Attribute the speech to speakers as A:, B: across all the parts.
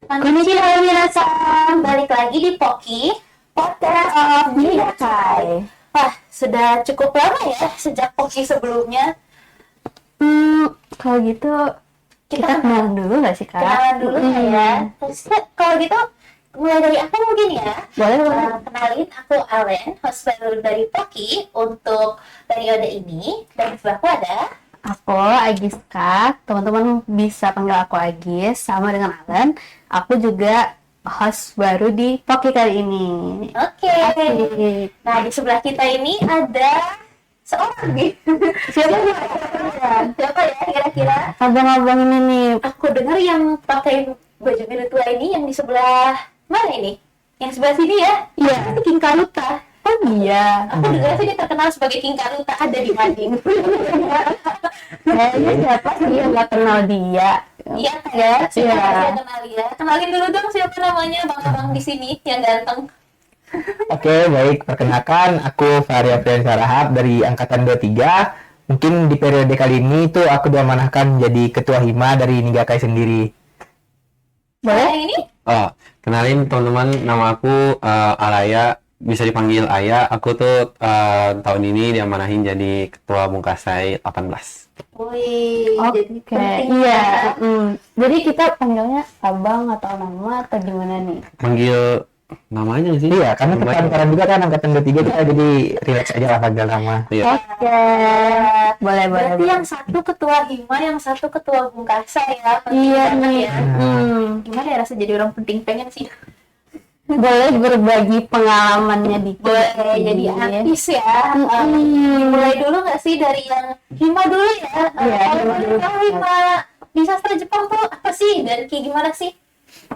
A: Konnichiwa minasan, balik lagi di Poki Podcast of Nidakai. Wah, sudah cukup lama ya sejak Poki sebelumnya.
B: Kalau gitu kita kenalan dulu nggak sih, Kak?
A: Kenalan dulu ya. Terus kalau gitu mulai dari aku mungkin ya.
B: Boleh.
A: Kenalin, aku Alen, host baru dari Poki untuk periode ini. Dan di sebelahku ada
B: Aku Agis, Kak. Teman-teman bisa panggil aku Agis, sama dengan Alan. Aku juga host baru di Poki kali ini.
A: Oke.
B: Asik.
A: Nah, di sebelah kita ini ada seorang nih. Siapa ya kira-kira?
B: Abang-abang ini nih.
A: Aku dengar yang pakai baju biru tua ini yang di sebelah mana ini? Yang sebelah sini ya?
B: Iya.
A: Itu King Kaluta.
B: Oh iya.
A: Aku dengar sih dia terkenal sebagai King Kaluta, ada di Mading.
B: Kayaknya siapa sih yang nggak kenal dia?
A: Iya kan ya? Siapa
B: Iya.
A: yang kenal ya? Kenalin dulu dong siapa namanya abang-abang di sini yang ganteng.
C: Oke, baik. Perkenalkan, aku Fahri Afrian Sarahap dari Angkatan 23. Mungkin di periode kali ini tuh aku diamanahkan jadi Ketua Hima dari Nidakai sendiri.
A: Boleh?
B: Boleh?
A: Yang ini?
D: Oh, kenalin teman-teman, nama aku Alaya, bisa dipanggil Aya. Aku tuh tahun ini diamanahin jadi Ketua Bungkasai 18.
A: Wih, jadi
B: Oke,
A: penting
B: iya.
A: ya.
B: Jadi kita panggilnya abang atau nama atau gimana nih?
D: Manggil namanya sih?
C: Iya, karena
D: Lumayan.
C: sekarang juga kan Angkatan 23 kita jadi relax aja lah panggil nama.
D: Iya.
B: Oke, boleh.
A: Berarti yang satu ketua Hima, yang satu ketua Bungkasa ya. Penting
B: Iya
A: banget
B: nih.
A: ya. Gimana ya rasa jadi orang penting, pengen sih.
B: Boleh berbagi pengalamannya dikit.
A: Boleh jadi artis ya. Mulai dulu nggak sih dari yang Hima dulu ya?
B: Iya,
A: Kalau
B: Hima
A: boleh
B: dulu.
A: tahu Hima di sastra Jepang tuh apa sih dan kayak gimana sih?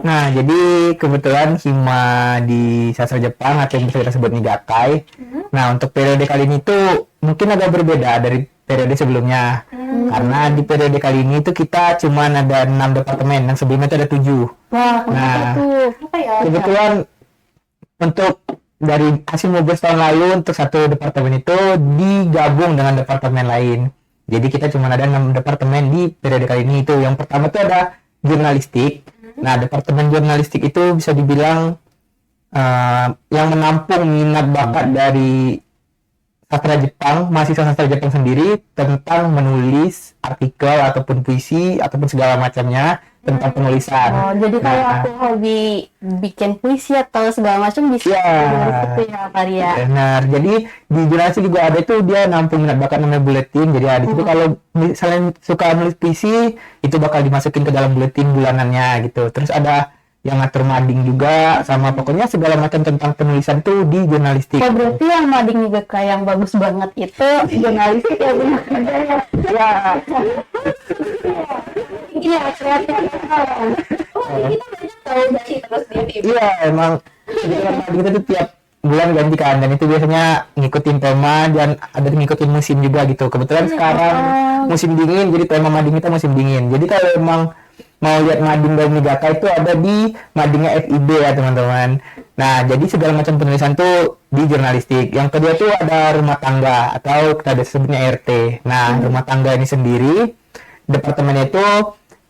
C: Nah, jadi kebetulan Hima di sastra Jepang atau yang bisa kita sebut Nidakai. Nah, untuk periode kali ini tuh mungkin agak berbeda dari periode sebelumnya. Karena di periode kali ini tuh kita cuman ada 6 departemen, yang sebelumnya tuh ada 7.
B: Wah, kenapa
C: Nah.
B: tuh?
A: Apa ya?
C: Kebetulan untuk dari hasil Mubes tahun lalu untuk satu departemen itu digabung dengan departemen lain. Jadi kita cuma ada 6 departemen di periode kali ini itu. Yang pertama itu ada jurnalistik. Nah, departemen jurnalistik itu bisa dibilang yang menampung minat bakat dari sastra Jepang, mahasiswa sastra Jepang sendiri tentang menulis artikel ataupun puisi ataupun segala macamnya tentang penulisan.
B: Oh, jadi kalau
C: Nah.
B: aku hobi bikin puisi atau segala macam bisa
C: Iya.
B: dari situ ya, Maria.
C: Benar. Jadi di jurnalistik juga ada itu dia nampung minat bakat namanya buletin. Jadi di situ kalau misalnya suka nulis puisi itu bakal dimasukin ke dalam buletin bulanannya gitu. Terus ada yang ngatur mading juga sama pokoknya segala macam tentang penulisan tuh di jurnalistik.
B: Oh, berarti yang mading juga kayak yang bagus banget itu jurnalistik ya benar.
C: Ya,
B: Iya, kreatif.
A: Oh, kita banyak tahu dari terus di
C: iya emang kegiatan mading itu tuh tiap bulan ganti kan dan itu biasanya ngikutin tema dan ada ngikutin musim juga gitu. Kebetulan sekarang musim dingin jadi tema mading kita musim dingin. Jadi kalau emang mau lihat mading dari Nidakai itu ada di madingnya FIB ya teman-teman. Nah, jadi segala macam penulisan tuh di jurnalistik. Yang kedua tuh ada rumah tangga atau kita sebutnya RT. Nah, rumah tangga ini sendiri departemennya itu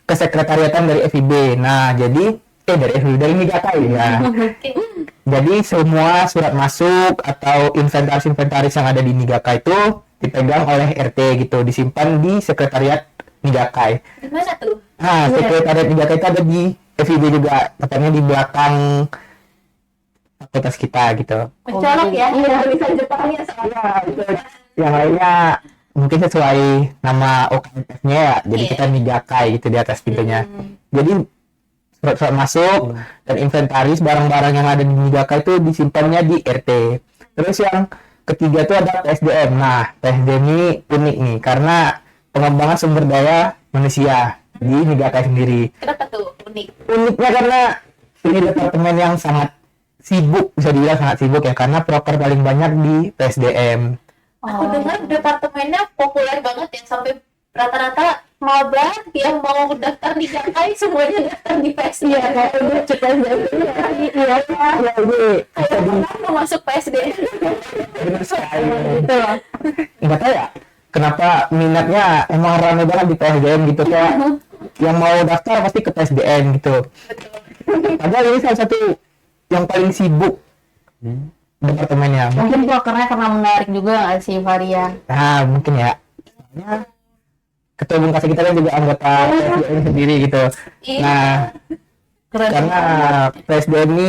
C: kesekretariatan dari FIB. Nah, jadi dari FIB dari Nidakai ya. Jadi semua surat masuk atau inventaris-inventaris yang ada di Nidakai itu dipegang oleh RT gitu, disimpan di sekretariat Nidakai.
A: Di mana tuh?
C: Nah, sekretariat Nidakai itu ada di FIB juga, tepatnya di belakang fakultas kita gitu.
A: Mencolok ya,
B: Iya.
A: tulisan Jepangnya soalnya.
C: Yang lainnya mungkin sesuai nama OKMF-nya ya, jadi kita Nidakai gitu di atas pintunya. Jadi surat-surat masuk dan inventaris barang-barang yang ada di Nidakai itu disimpannya di RT. Terus yang ketiga itu ada PSDM. Nah, PSDM ini unik nih karena pengembangan sumber daya manusia di Nidakai sendiri.
A: Kenapa tuh unik?
C: Uniknya karena ini departemen yang sangat sibuk, bisa dibilang sangat sibuk ya, karena proker paling banyak di PSDM.
A: Aku dengar departemennya populer banget ya, sampai rata-rata maba yang mau daftar di Jakai semuanya daftar di PSD.
B: Iya, kayak udah cukup jadi. Iya,
C: Ya, ini
A: Kayak orang mau masuk PSD.
C: benar sekali.
B: gitu loh.
C: Nggak tahu ya, kenapa minatnya emang ramai banget di PSDM gitu, kayak yang mau daftar pasti ke PSDM gitu. Padahal ini salah satu yang paling sibuk departemennya.
B: Mungkin prokernya karena menarik juga nggak sih Varia?
C: Nah, mungkin ya. Soalnya ketua umum kasih kita kan juga anggota PSDM sendiri gitu.
A: Iya.
C: Nah,
B: Keren.
C: karena PSDM ini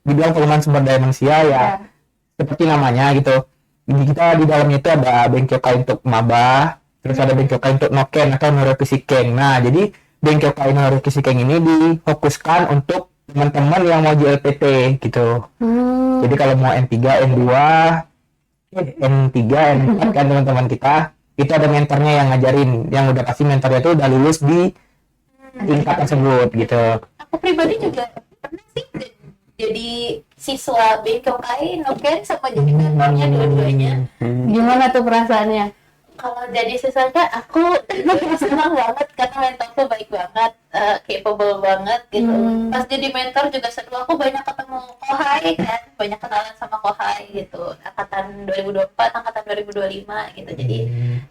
C: dibilang pengembangan sumber daya manusia ya, seperti namanya gitu. Jadi kita di dalamnya itu ada Bengkyokai untuk maba, terus ada Bengkyokai untuk noken atau neurofisikeng. Nah, jadi Bengkyokai neurofisikeng ini difokuskan untuk teman-teman yang mau JLPT gitu. Jadi kalau mau N3, N2, N3, N4 kan teman-teman kita, itu ada mentornya yang ngajarin, yang udah pasti mentornya itu udah lulus di tingkat tersebut gitu.
A: Aku pribadi juga pernah sih jadi siswa Bengkyokai Noken sama jadi mentornya dua-duanya.
B: Gimana tuh perasaannya?
A: Kalau jadi siswanya aku senang banget karena mentorku baik banget, capable banget gitu. Pas jadi mentor juga seru, aku banyak ketemu kohai kan, banyak kenalan sama kohai gitu. Angkatan 2024, angkatan 2025 gitu. Jadi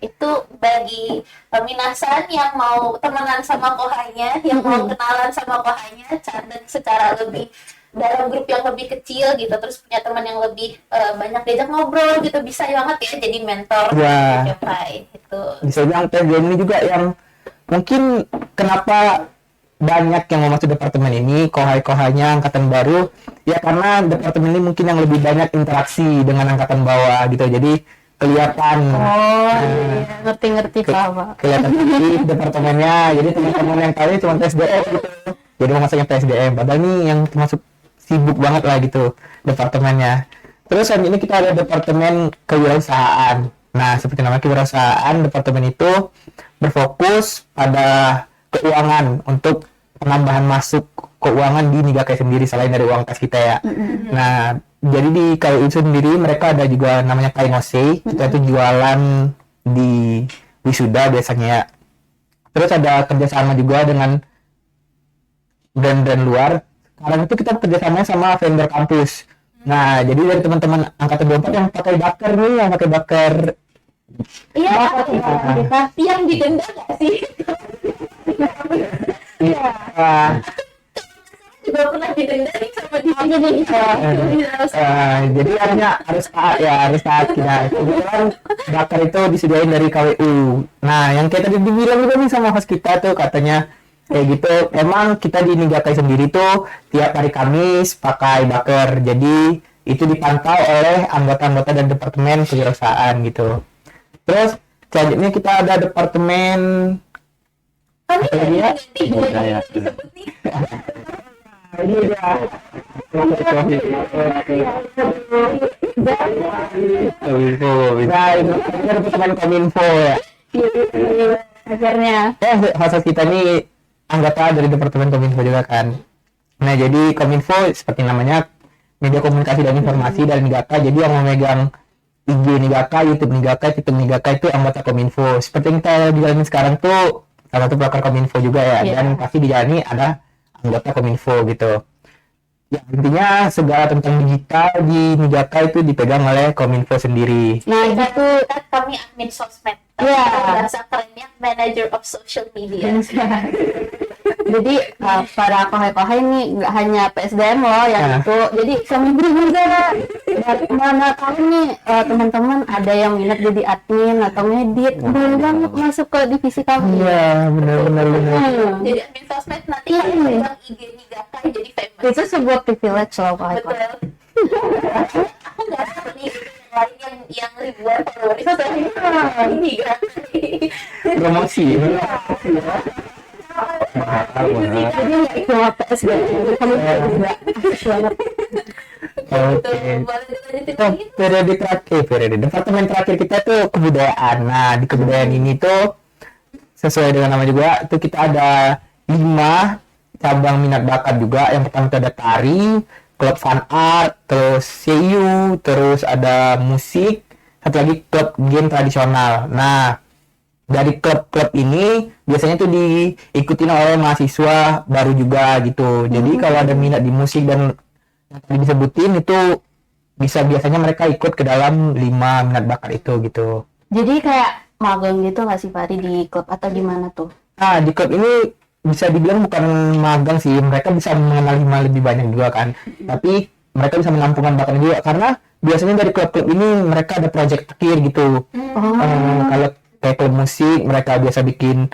A: itu bagi minasan yang mau temenan sama kohainya, yang mau kenalan sama kohainya, dan secara lebih dalam grup yang lebih kecil gitu, terus punya teman yang lebih banyak diajak ngobrol gitu, bisa banget ya jadi mentor
C: Ya.
A: gitu.
C: Bisa bilang PSDM ini juga yang mungkin kenapa banyak yang mau masuk departemen ini, kohai-kohainya angkatan baru, ya karena departemen ini mungkin yang lebih banyak interaksi dengan angkatan bawah gitu, jadi kelihatan
B: Oh, iya. Ngerti-ngerti Pak.
C: kelihatan aktif departemennya. Jadi teman-teman yang tahu cuma PSDM gitu, jadi mau masuknya PSDM, padahal ini yang termasuk sibuk banget lah gitu departemennya. Terus saat ini kita ada departemen kewirausahaan. Nah, seperti nama kewirausahaan, departemen itu berfokus pada keuangan untuk penambahan masuk keuangan di Nigakai sendiri selain dari uang kas kita ya. Nah, jadi di KWU sendiri mereka ada juga namanya Kainose, kita itu jualan di wisuda biasanya ya. Terus ada kerjasama juga dengan brand-brand luar. Sekarang itu kita kerjasamanya sama vendor kampus. Nah, jadi dari teman-teman angkatan 24 yang pakai baker nih, yang pakai baker.
A: Iya, yang didenda nggak sih?
C: Iya. Nah,
A: Juga pernah didenda nih sama di
C: jadi harus taat ya, harus taat kita. Kebetulan baker itu disediain dari KWU. Nah, yang kayak tadi dibilang juga nih sama host kita tuh katanya kayak gitu. Emang kita di Nigakai sendiri tuh tiap hari Kamis pakai baker. Jadi itu dipantau oleh anggota-anggota dan departemen kewirausahaan gitu. Terus selanjutnya kita ada departemen
A: Kami
C: apa lagi ya?
D: Budaya.
C: Ini dia. Nah, itu departemen Kominfo ya.
B: Akhirnya.
C: Host kita ini anggota dari departemen Kominfo juga kan. Nah, jadi Kominfo seperti namanya media komunikasi dan informasi dari Nigaka. Jadi yang memegang IG Nigaka, YouTube Nigaka, TikTok Nigaka itu anggota Kominfo. Seperti yang kita dijalani sekarang tuh salah satu pelakar Kominfo juga ya. Dan pasti dijalani ada anggota Kominfo gitu. Ya, intinya segala tentang digital di Nigaka itu dipegang oleh Kominfo sendiri.
B: Nah, gitu.
A: kan kami admin sosmed.
B: Iya.
A: Bahasa kerennya manager of social media.
B: Jadi para kohai-kohai ini nggak hanya PSDM loh yang itu. Jadi kami beri juga mana tahu nih teman-teman ada yang minat jadi admin atau ngedit, boleh banget masuk ke divisi kami.
C: Iya, benar.
A: Jadi admin sosmed nanti yang IG Nigaka jadi famous.
B: Itu sebuah privilege loh kohai-kohai.
A: Betul. Aku nggak tahu nih yang lain yang ribuan followers ini kan.
C: Promosi.
B: Jadi nggak cuma PSDM, kami juga aktif banget.
C: Oke.
A: Boleh dilanjutin
C: Nah,
A: lagi?
C: periode departemen terakhir kita tuh kebudayaan. Nah, di kebudayaan ini tuh sesuai dengan nama juga tuh kita ada 5 cabang minat bakat juga. Yang pertama itu ada tari, klub fan art, terus seiyu, terus ada musik, satu lagi klub game tradisional. Nah, dari klub-klub ini biasanya tuh diikutin oleh mahasiswa baru juga gitu. Jadi kalau ada minat di musik dan yang tadi disebutin itu biasanya mereka ikut ke dalam 5 minat bakat itu gitu.
B: Jadi kayak magang gitu nggak sih Fari di klub atau gimana tuh?
C: Nah, di klub ini bisa dibilang bukan magang sih, mereka bisa mengenal hima lebih banyak juga kan, tapi mereka bisa menampungan bakatnya juga karena biasanya dari klub-klub ini mereka ada project akhir gitu. Kalau kayak klub musik mereka biasa bikin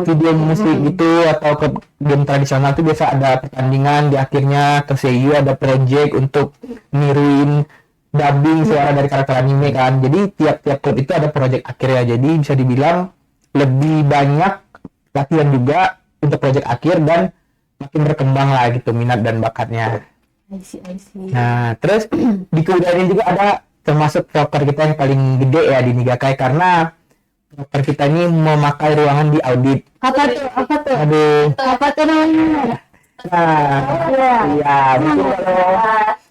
C: video musik gitu, atau ke game tradisional tuh biasa ada pertandingan di akhirnya, ke seiyu ada project untuk niruin dubbing suara dari karakter anime kan. Jadi tiap-tiap klub itu ada project akhirnya, jadi bisa dibilang lebih banyak latihan juga untuk project akhir dan makin berkembang lah gitu minat dan bakatnya.
B: I see.
C: Nah, terus di kemudian ini juga ada termasuk proker kita yang paling gede ya di Nigakai, karena proker kita ini memakai ruangan di audit.
B: Apa tuh?
C: Aduh.
B: Apa tuh namanya?
C: Nah, iya, mungkin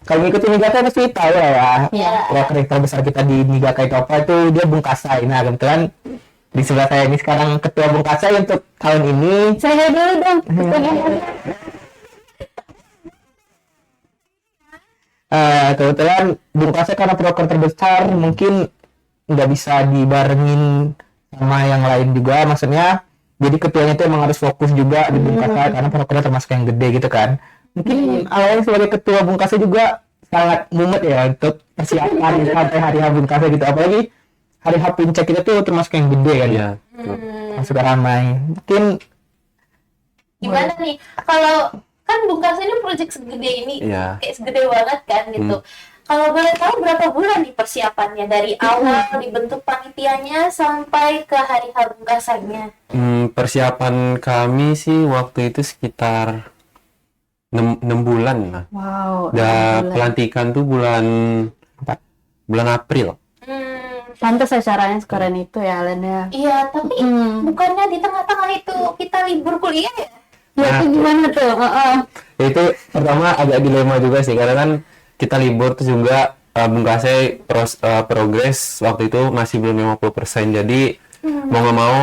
C: kalau ngikutin Nigakai pasti tahu lah ya.
B: Iya.
C: Proker yang terbesar kita di Nigakai itu apa, itu dia Bungkasai. Nah, kebetulan di sebelah saya ini sekarang ketua Bungkasai untuk tahun ini.
B: Saya dulu dong.
C: Kebetulan Bungkasai karena proker terbesar mungkin nggak bisa dibarengin sama yang lain juga, maksudnya jadi ketuanya itu emang harus fokus juga di Bungkasai karena prokernya termasuk yang gede gitu kan. Mungkin awalnya sebagai ketua Bungkasai juga sangat mumet ya untuk persiapan sampai hari H Bungkasai gitu, apalagi hari H puncak kita tuh termasuk yang gede kan.
D: Iya.
C: Masuk ramai. Mungkin
A: Gimana nih kalau kan Bungkasai ini project segede ini,
D: Iya.
A: kayak segede banget kan gitu. Kalau boleh tahu berapa bulan nih persiapannya dari awal dibentuk panitianya sampai ke hari H Bungkasainya?
D: Persiapan kami sih waktu itu sekitar 6 bulan lah.
B: Wow.
D: Dan pelantikan tuh bulan April.
B: Pantas acaranya sekarang itu ya, Alen ya.
A: Iya, tapi bukannya di tengah-tengah itu kita libur kuliah ya?
B: Ya itu gimana tuh?
D: Ya, itu pertama agak dilema juga sih, karena kan kita libur terus juga Bungkasai progres waktu itu masih belum 50%. Jadi mau nggak mau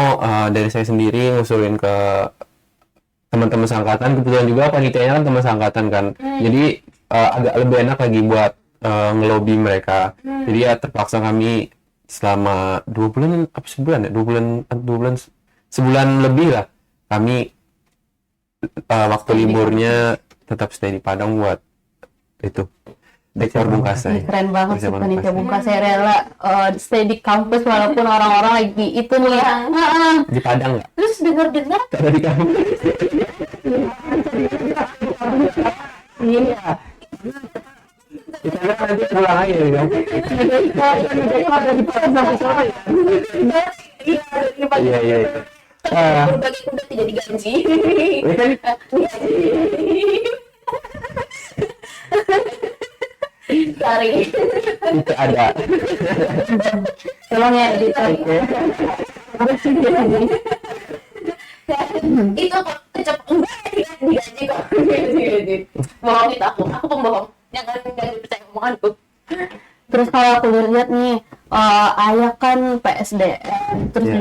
D: dari saya sendiri ngusulin ke teman-teman seangkatan, kebetulan juga panitianya kan teman seangkatan kan. Jadi agak lebih enak lagi buat ngelobi mereka. Jadi ya terpaksa kami selama 2 bulan apa sebulan ya? 2 bulan sebulan lebih lah kami waktu liburnya tetap stay di Padang buat itu dekor Bungkasai.
B: Keren banget sih
D: Persiapan
B: panitia
D: Bungkasai.
B: Bungkasai rela stay di kampus walaupun orang-orang lagi itu nih ya.
D: Di Padang nggak?
A: Terus dengar-dengar
D: Ada di kamu.
C: iya. Kita nanti pulang aja ya. Iya.
A: berbagai kuda tidak digaji. Sorry.
C: Itu ada.
B: Tolong ya editor.
A: Itu kok kecep enggak digaji kok. Digaji. Bohong itu aku pembohong. Jangan percaya omonganku.
B: Terus kalau aku lihat nih, Ayah kan PSDM, terus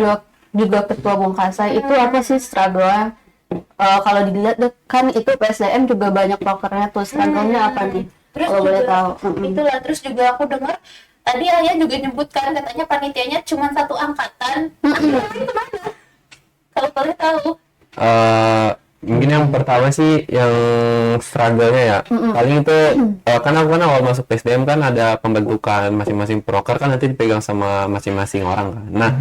B: juga ketua Bungkasai, itu apa sih struggle-nya? Kalau dilihat kan itu PSDM juga banyak prokernya tuh, struggle-nya apa nih?
A: Terus
B: Kalau boleh
A: juga,
B: tahu.
A: itulah, terus juga aku dengar tadi Ayah juga nyebutkan katanya panitianya cuma satu angkatan. Itu mana? Kalau boleh tahu.
D: Mungkin yang pertama sih yang struggle-nya ya. Paling itu kan aku kan awal masuk PSDM kan ada pembentukan masing-masing proker kan nanti dipegang sama masing-masing orang kan. Nah,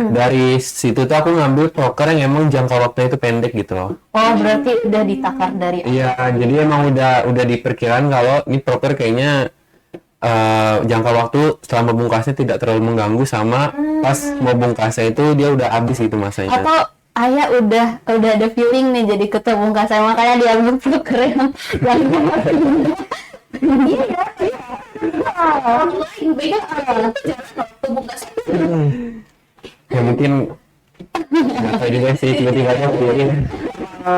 D: dari situ tuh aku ngambil proker yang emang jangka waktunya itu pendek gitu loh.
B: Oh, berarti udah ditakar dari
D: Iya, jadi emang udah diperkirakan kalau ini proker kayaknya jangka waktu selama Bungkasai tidak terlalu mengganggu sama pas mau Bungkasai itu dia udah habis gitu masanya.
B: atau Ayah udah ada feeling nih jadi ketua Bungkasai, makanya diambil proker yang
A: Iya ya. Orang lain beda jalan waktu Bungkasai.
D: Ya mungkin nggak tahu juga sih tiba-tiba aja pilih.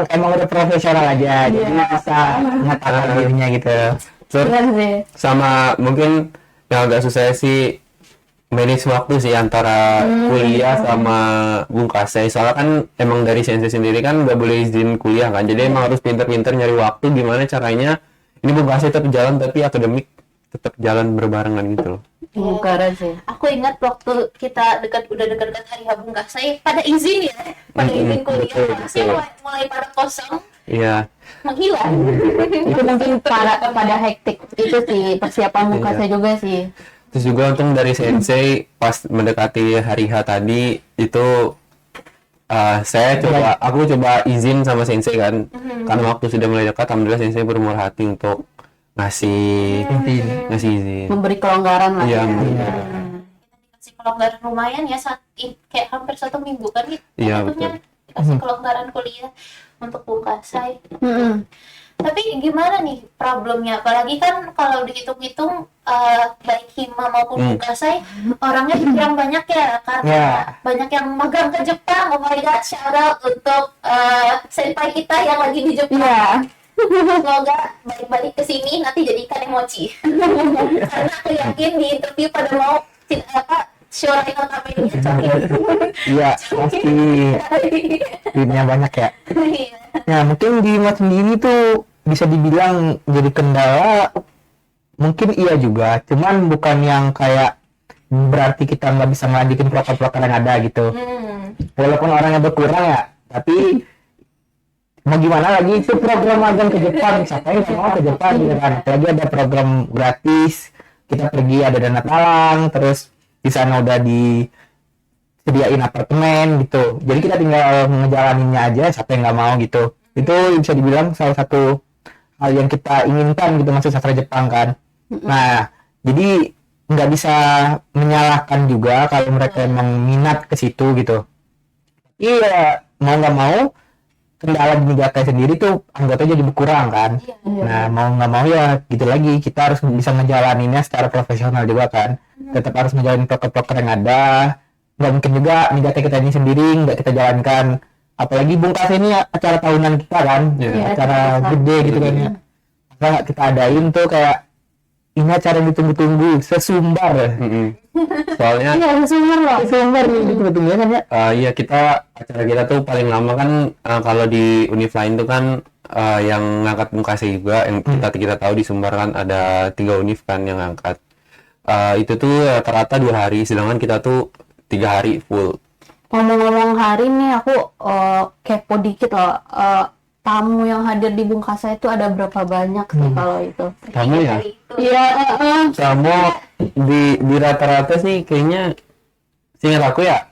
C: Emang udah profesional aja, jadi bisa mengatakan dirinya gitu.
D: Terus
B: keren sih.
D: sama mungkin yang agak susah sih manage waktu sih antara kuliah sama Bungkasai. Soalnya kan emang dari CNC sendiri kan nggak boleh izin kuliah kan, jadi emang harus pinter-pinter nyari waktu gimana caranya ini Bungkasai tetap jalan tapi akademik tetap jalan berbarengan gitu loh.
B: Keren sih.
A: Aku ingat waktu kita udah dekat-dekat hari Habung Kasai, pada izin ya, pada izin kuliah,
D: betul,
A: kelasnya
D: betul.
A: mulai pada kosong,
D: Iya,
A: menghilang.
B: Itu mungkin pada hektik itu sih persiapan muka saya juga sih.
D: terus juga untung dari sensei pas mendekati hari H tadi itu aku coba izin sama sensei kan, karena waktu sudah mulai dekat, alhamdulillah sensei bermurah hati untuk ngasih izin.
B: Memberi kelonggaran lah.
D: Iya,
B: ya.
A: Dikasih kelonggaran lumayan ya, kayak hampir 1 minggu kan gitu.
D: Iya,
A: Waktunya dikasih kelonggaran kuliah untuk Bungkasai.
B: Mm-mm.
A: Tapi gimana nih problemnya? Apalagi kan kalau dihitung-hitung baik Hima maupun Bungkasai orangnya yang banyak ya, karena banyak yang magang ke Jepang. Oh my god, shout out untuk senpai kita yang lagi di Jepang.
B: Iya.
A: Semoga balik-balik ke sini nanti jadi kanemochi. Karena aku yakin di interview pada mau Shorai no Tame ini cokin.
C: Iya, pasti duitnya banyak ya. Ya mungkin di Hima sendiri tuh bisa dibilang jadi kendala, mungkin iya juga, cuman bukan yang kayak berarti kita nggak bisa melanjutin proker-proker yang ada gitu. Walaupun orangnya berkurang ya, tapi mau gimana lagi, itu program magang ke Jepang, siapa yang nggak mau ke Jepang gitu kan. Apalagi ada program gratis, kita pergi ada dana talang, terus di sana udah disediain apartemen gitu, jadi kita tinggal ngejalaninnya aja, siapa yang nggak mau gitu. Itu bisa dibilang salah satu hal yang kita inginkan gitu masuk sastra Jepang kan. Nah jadi nggak bisa menyalahkan juga kalau mereka emang minat ke situ gitu. Iya, mau nggak mau kendala di Niigata sendiri tuh anggotanya jadi berkurang kan. Nah mau nggak mau ya gitu lagi, kita harus bisa ngejalaninnya secara profesional juga kan. Tetap harus menjalani proker-proker yang ada. Nggak mungkin juga Niigata kita ini sendiri nggak kita jalankan. Apalagi Bungkasai ini acara tahunan kita kan, acara gede gitu kan ya. Maka nggak kita adain tuh kayak ini acara yang ditunggu-tunggu, sesumbar.
D: Soalnya
B: Sumber nih
C: Ditunggu-tunggu kan ya.
D: iya, acara kita tuh paling lama kan kalau di univ lain tuh kan yang ngangkat Bungkasai juga, yang kita tahu di Sumbar kan ada 3 univ kan yang ngangkat. Itu tuh rata-rata 2 hari, sedangkan kita tuh 3 hari full.
B: Ngomong-ngomong hari nih aku kepo dikit loh, tamu yang hadir di Bungkasai itu ada berapa banyak sih kalau itu?
D: Kamu ya?
B: Iya,
D: Kamu di rata-rata sih kayaknya, seingat aku ya,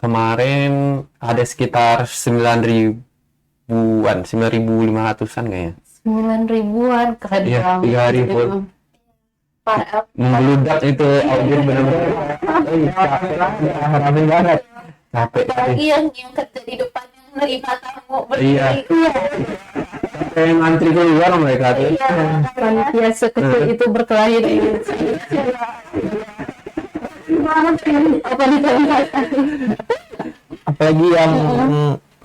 D: kemarin ada sekitar 9.000-an, 9.500-an kayaknya.
B: 9.000-an, keren
D: Iya,
B: banget.
D: 3 hari full. Membludak itu audiens benar-benar.
C: Rame banget.
D: Capek.
A: Apalagi yang kerja di depan yang nerima tamu
D: Iya. Kayak ngantri keluar mereka tuh.
B: Panitia sekecil itu berkelahi di apa di
C: Apalagi yang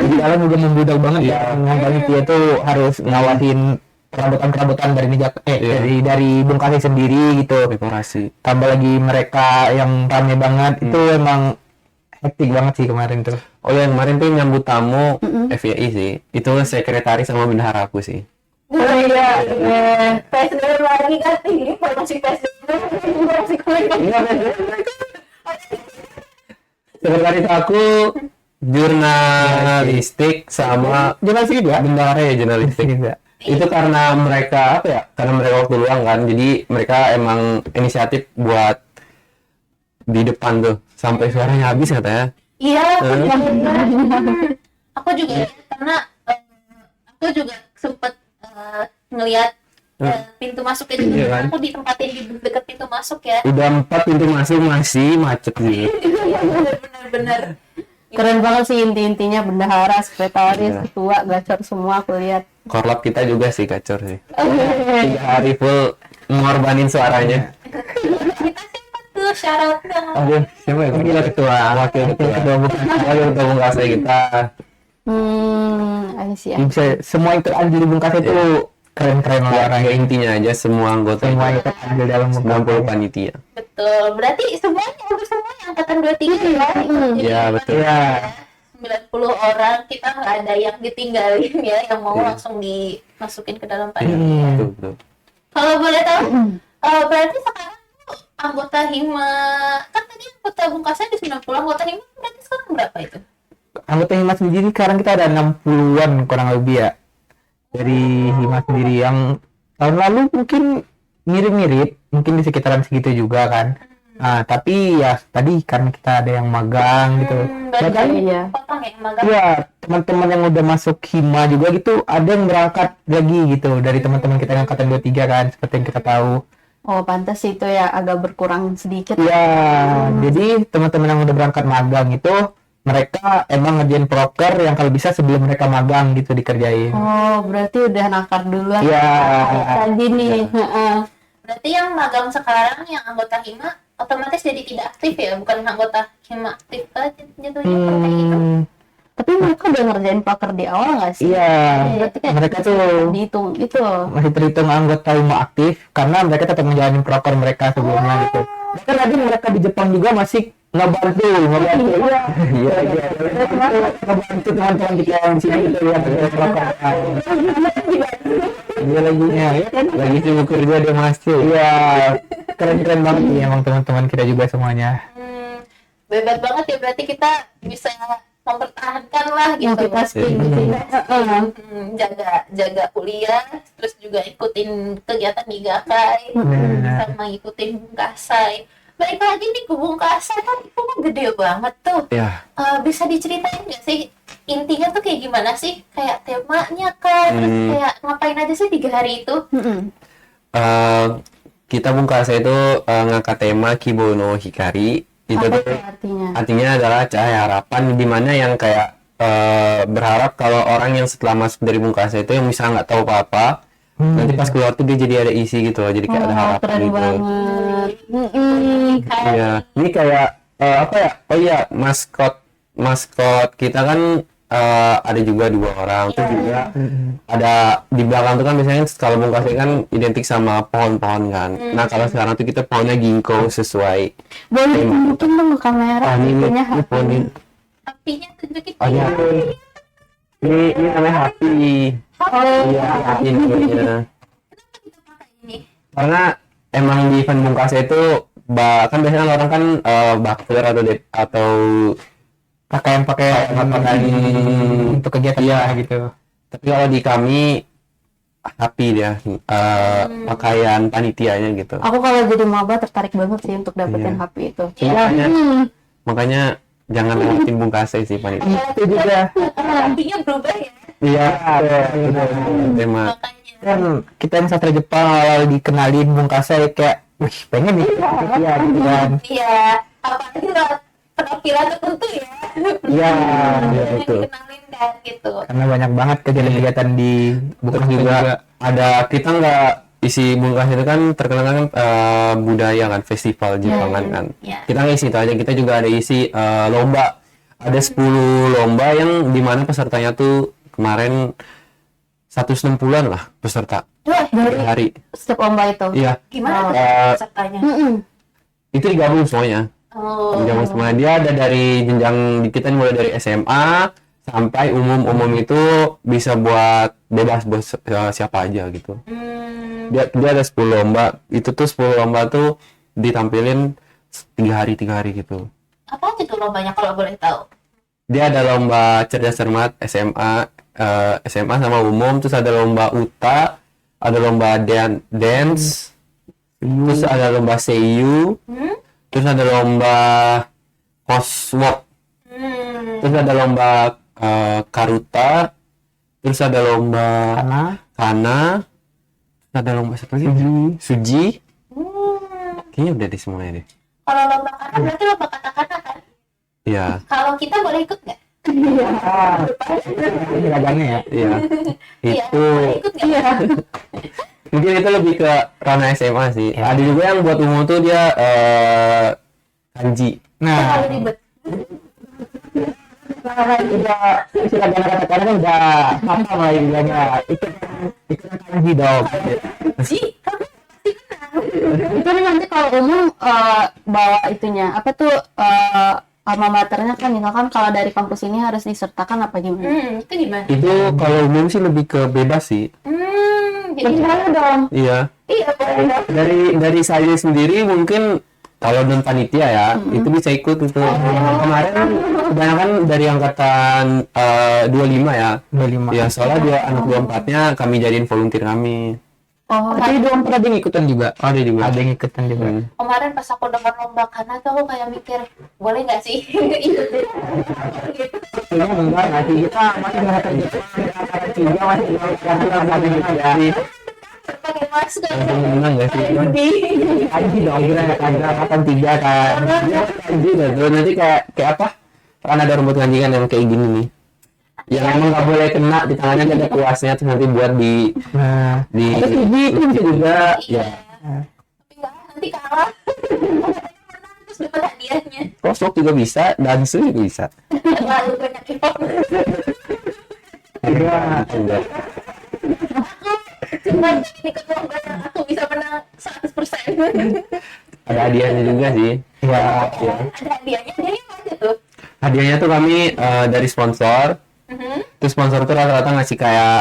C: di dalam juga membludak banget ya. Yang panitia tuh harus ngawasin perabotan-perabotan dari dari Bungkasai sendiri gitu.
D: Dekorasi.
C: Tambah lagi mereka yang rame banget, itu emang hektik banget sih kemarin tuh.
D: Oh ya, kemarin tuh nyambut tamu FYI sih. Itu sekretaris sama bendahara aku sih.
B: iya.
A: PSDM lagi kan, ini promosi PSDM, promosi kuliah.
D: Sekretaris aku jurnalistik sama
C: Jurnalistik juga?
D: bendahara ya jurnalistik. Itu karena mereka karena mereka waktu luang kan, jadi mereka emang inisiatif buat di depan tuh sampai suaranya habis katanya.
A: Iya, aku juga karena aku juga sempet ngelihat pintu masuknya juga.
D: Iya kan?
A: Aku ditempatin di dekat pintu masuk ya.
D: Udah 4 pintu masuk masih macet gitu.
A: Benar-benar.
B: Keren banget sih, inti-intinya bendahara, sekretaris, ketua, gacor semua aku lihat.
D: Korlap kita juga sih gacor sih. 3 hari full ngorbanin suaranya.
A: Kita siapa tuh syaratnya?
D: Aduh, siapa ya? Gila ketua Wakil Bungkasai kita.
B: I see.
C: Bisa semua ikut andil di Bungkasai itu keren-keren lah
D: Ya,
C: orangnya.
D: intinya aja semua anggota
C: Semua ikut andil dalam
D: 90 panitia.
A: Betul. Berarti semuanya hampir semuanya angkatan 23 ya.
D: Iya, betul.
C: Iya.
A: 90 orang, kita nggak ada yang ditinggalin ya, yang mau langsung dimasukin ke dalam panitia.
D: Betul, betul.
A: Kalau boleh tahu, Berarti sekarang tuh anggota Hima, kan tadi anggota Bungkasnya di 90, anggota Hima berarti sekarang berapa itu?
C: Anggota Hima sendiri sekarang kita ada 60-an kurang lebih ya. Dari Hima sendiri yang tahun lalu mungkin mirip-mirip, mungkin di sekitaran segitu juga kan. Nah, tapi ya tadi kan kita ada yang magang gitu.
A: Berarti
C: Bahkan
B: Iya.
A: potong ya magang.
C: iya, teman-teman yang udah masuk Hima juga gitu, ada yang berangkat lagi gitu dari teman-teman kita yang angkatan 23 kan, seperti yang kita tahu.
B: Oh, pantas itu ya agak berkurang sedikit.
C: Iya, jadi teman-teman yang udah berangkat magang itu mereka emang ngerjain proker yang kalau bisa sebelum mereka magang gitu dikerjain.
B: Oh, berarti udah nakar duluan.
C: Iya.
B: Kayak tadi nih. Heeh.
A: Berarti yang magang sekarang yang anggota Hima otomatis jadi tidak aktif ya, bukan anggota Hima aktif aja jatuhnya kayak gitu.
B: Tapi mereka udah ngerjain proker di awal nggak sih?
C: Iya,
B: Berarti kayak
C: mereka tuh
B: dihitung itu.
C: masih terhitung anggota Hima aktif karena mereka tetap menjalani proker mereka sebelumnya gitu. Bahkan tadi mereka di Jepang juga masih ngebantu. Iya, ngebantu teman-teman kita yang di sini gitu yang kerja proker. Iya lagi ya kan?
D: Lagi sibuk kerja dia masih.
C: Iya, keren-keren banget nih emang teman-teman kita juga semuanya.
A: Hebat banget ya, berarti kita bisa mempertahankan lah gitu.
B: Multitasking
D: Iya.
B: sih.
A: Jaga kuliah, terus juga ikutin kegiatan Migakai, sama ikutin Bungkasai. Balik lagi nih ke Bungkasai kan itu kan gede banget tuh.
D: Ya,
A: Bisa diceritain nggak sih intinya tuh kayak gimana sih? Kayak temanya kan, terus kayak ngapain aja sih 3 hari itu?
D: kita Bungkasa itu ngangkat tema Kibono Hikari. Itu
B: Apa
D: tuh
B: tuh artinya?
D: artinya adalah cahaya harapan, di mana yang kayak berharap kalau orang yang setelah masuk dari Bungkasa itu yang misalnya nggak tahu apa-apa, nanti pas keluar tuh dia jadi ada isi gitu loh, jadi kayak ada
B: Oh,
D: harapan
B: keren
D: gitu.
B: banget.
D: Iya, ini kayak apa ya? Oh iya, maskot kita kan ada juga 2 orang, terus juga ada di belakang tuh kan biasanya kalau Bungkasa kan identik sama pohon-pohon kan. Nah kalau sekarang tuh kita pohonnya ginkgo sesuai.
B: Boleh tunjukin dong ke kamera
D: Ini
B: itunya.
D: pohon ini.
A: Apinya tunjukin.
D: Oh iya. Ini namanya Happy.
B: Oh,
D: Iya, Happy namanya.
A: Ini.
D: Karena emang di event Bungkasa itu kan biasanya kan orang kan bakter atau
C: Pakaian untuk kegiatan
D: Iya.
C: gitu.
D: tapi kalau di kami Happy dia pakaian panitianya gitu.
B: aku kalau jadi maba tertarik banget sih untuk dapetin
D: Iya.
B: HP itu.
D: Makanya jangan lewatin Bungkasa sih panitia.
C: Itu juga.
A: Apinya berubah ya,
D: Iya, tema.
A: makanya.
C: Kan kita yang sastra Jepang awal dikenalin Bungkasa ya kayak, wih pengen nih, ya gitu kan.
A: Iya, apalagi lewat penampilan tertentu ya.
C: Iya,
D: betul.
A: Dikenalin kan gitu.
C: Karena banyak banget kegiatan-kegiatan di
D: Terus juga ada kita nggak isi Bungkasa itu kan terkenal kan budaya kan, festival Jepangan kan.
A: Iya.
D: Kita nggak isi itu aja, kita juga ada isi lomba. Ada 10 lomba yang dimana pesertanya tuh kemarin 160-an lah peserta
A: Wah,
D: per hari.
B: Setiap lomba itu.
D: Iya,
A: gimana tuh
D: Eh,
A: pesertanya?
D: itu digabung semuanya.
A: Oh,
D: Digabung semuanya. Dia ada dari jenjang kita mulai dari SMA sampai umum itu bisa buat bebas buat siapa aja gitu. Dia ada 10 lomba. Itu tuh 10 lomba tuh ditampilin 3 hari gitu.
A: apa aja tuh lombanya kalau boleh tahu?
D: Dia ada lomba cerdas cermat SMA sama umum, terus ada lomba UTA, ada lomba dance, terus ada lomba seiyu, terus ada lomba crosswalk, terus ada lomba karuta, terus ada lomba kana, terus ada lomba satu lagi suji. Kayaknya udah di semuanya deh.
A: Kalau lomba kata berarti lomba kata-kata kan?
D: Iya,
A: Kalau kita boleh ikut nggak?
C: Ini raganya ya.
D: iya.
A: Iya,
D: Itu
A: boleh ikut nggak?
D: mungkin itu lebih ke ranah SMA sih. Ada juga yang buat umum tuh dia kanji.
C: Nah,
A: Terlalu ribet.
C: udah istilah kata-kata kan udah apa lah bilangnya. Itu kan kanji dong.
A: Ji, kamu pasti kenal.
B: Itu nih nanti kalau umum bawa itunya apa tuh alma maternya kan misalkan kalau dari kampus ini harus disertakan apa gimana?
A: Itu gimana?
D: Itu kalau umum sih lebih ke bebas sih.
A: Jadi
B: Gimana dong?
D: Iya.
A: Iya, boleh.
D: Dari saya sendiri mungkin kalau non panitia ya itu bisa ikut itu. Kemarin kebanyakan dari angkatan 25 ya.
C: 25.
D: Ya soalnya dia anak 24-nya kami jadiin volunteer kami.
B: Oh,
C: Tapi dia ada yang ikutan juga.
D: Ada juga.
C: Ada yang ikutan juga.
A: Kemarin pas aku dengar lomba karena tuh aku kayak mikir, boleh nggak sih ikutin? Gitu.
C: Sebenarnya enggak sih, kita masih mengatakan angkatan 3 masih angkatan 3.
A: Pakai masker.
D: Menang nggak sih?
C: Anji dong, kira angkatan 3 kan.
D: Anjir, terus nanti kayak apa? Kan ada rumput ganjikan yang kayak gini nih. Yang emang nggak boleh kena di tangannya ada kuasnya terus nanti buat di
C: Nah,
D: di
C: juga
A: Iya.
C: ya.
A: Tapi nggak, nanti kalah. Terus dapat hadiahnya.
D: kosok juga bisa, dansu juga bisa.
A: Lalu banyak hip-hop.
C: Enggak.
A: Cuma ikut lomba yang aku bisa menang 100%.
D: Ada hadiahnya juga sih.
C: Ya,
D: Ya.
A: Ada hadiahnya, hadiahnya apa aja tuh?
D: Hadiahnya tuh kami dari sponsor. Terus sponsor tuh rata-rata ngasih kayak